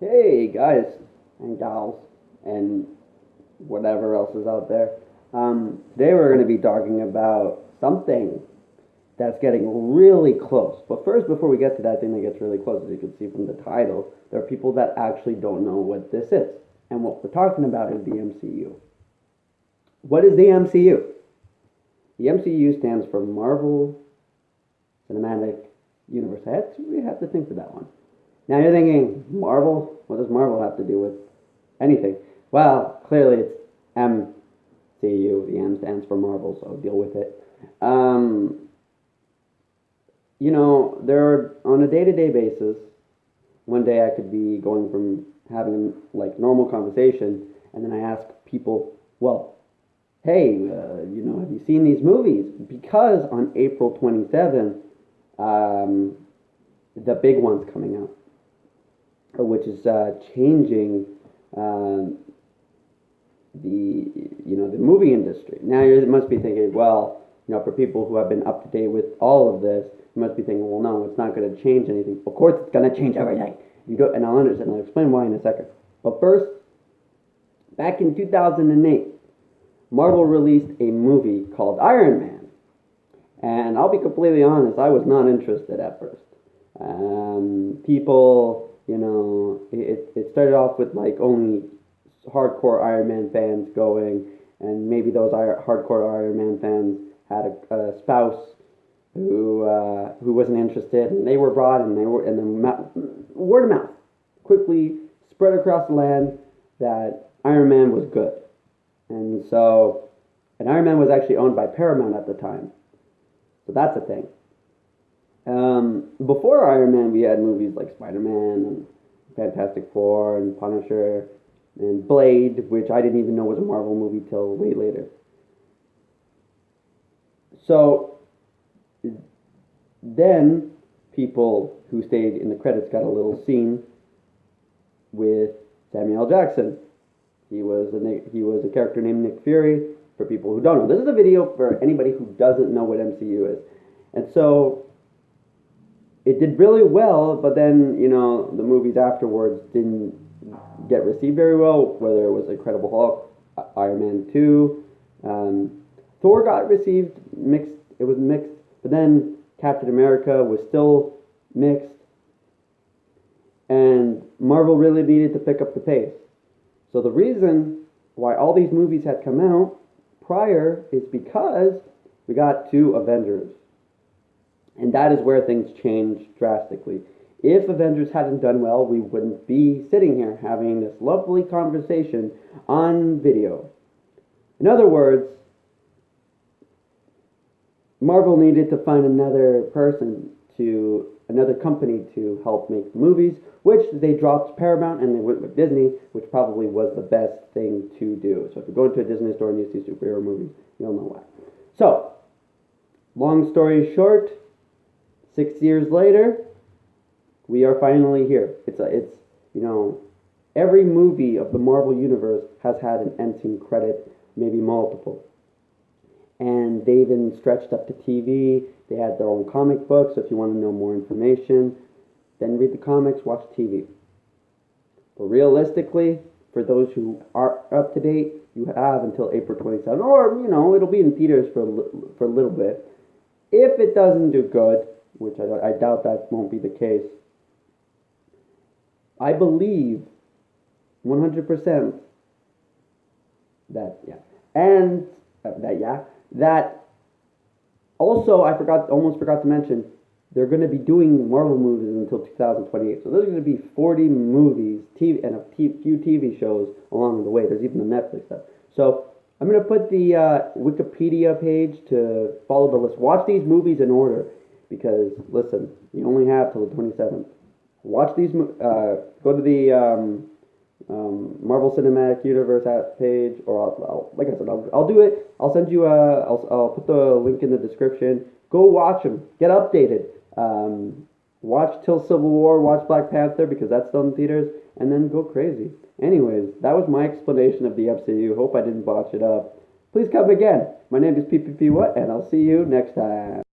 Hey guys and gals and whatever else is out there. Today we're going to be talking about something that's getting really close. But first, before we get to that thing that gets really close, as you can see from the title, there are people that actually don't know what this is. And what we're talking about is the MCU. What is the MCU? The MCU stands for Marvel Cinematic Universe. We have to think for that one. Now you're thinking, Marvel? What does Marvel have to do with anything? Well, clearly it's MCU. The M stands for Marvel, so deal with it. There are, on a day-to-day basis, one day I could be going from having like normal conversation, and then I ask people, well, hey, have you seen these movies? Because on April 27th, the big one's coming out, which is changing the movie industry. Now you must be thinking, well, for people who have been up to date with all of this, you must be thinking, well, no, it's not going to change anything. Of course, it's going to change everything. You don't, and I'll understand. I'll explain why in a second. But first, back in 2008, Marvel released a movie called Iron Man, and I'll be completely honest, I was not interested at first. People, it started off with like only hardcore Iron Man fans going, and maybe those hardcore Iron Man fans had a spouse who wasn't interested, and they were brought, and then word of mouth quickly spread across the land that Iron Man was good, and Iron Man was actually owned by Paramount at the time, so that's a thing. Before Iron Man, we had movies like Spider-Man and Fantastic Four and Punisher and Blade, which I didn't even know was a Marvel movie till way later. So then people who stayed in the credits got a little scene with Samuel L. Jackson. He was a character named Nick Fury. For people who don't know, this is a video for anybody who doesn't know what MCU is, and so it did really well. But then the movies afterwards didn't get received very well. Whether it was Incredible Hulk, Iron Man 2, Thor got received mixed. It was mixed, but then Captain America was still mixed, and Marvel really needed to pick up the pace. So the reason why all these movies had come out prior is because we got two Avengers. And that is where things changed drastically. If Avengers hadn't done well, we wouldn't be sitting here having this lovely conversation on video. In other words, Marvel needed to find another company to help make the movies, which they dropped Paramount and they went with Disney, which probably was the best thing to do. So if you go into a Disney store and you see superhero movies, you'll know why. So, long story short, 6 years later, we are finally here. Every movie of the Marvel Universe has had an ending credit, maybe multiple. And they even stretched up to TV. They had their own comic books, so if you want to know more information, then read the comics, watch TV. But realistically, for those who are up to date, you have until April 27th, or, it'll be in theaters for a little bit. If it doesn't do good, which I doubt that won't be the case, I believe 100% that also I almost forgot to mention, they're going to be doing Marvel movies until 2028. So there's going to be 40 movies and a few TV shows along the way. There's even the Netflix stuff. So I'm going to put the Wikipedia page to follow the list. Watch these movies in order because, listen, you only have till the 27th. Watch these. Go to the Marvel Cinematic Universe page, or like I said, I'll do it. I'll send you. I'll put the link in the description. Go watch them. Get updated. Watch till Civil War. Watch Black Panther because that's still in theaters, and then go crazy. Anyways, that was my explanation of the MCU. Hope I didn't botch it up. Please come again. My name is PPP What, and I'll see you next time.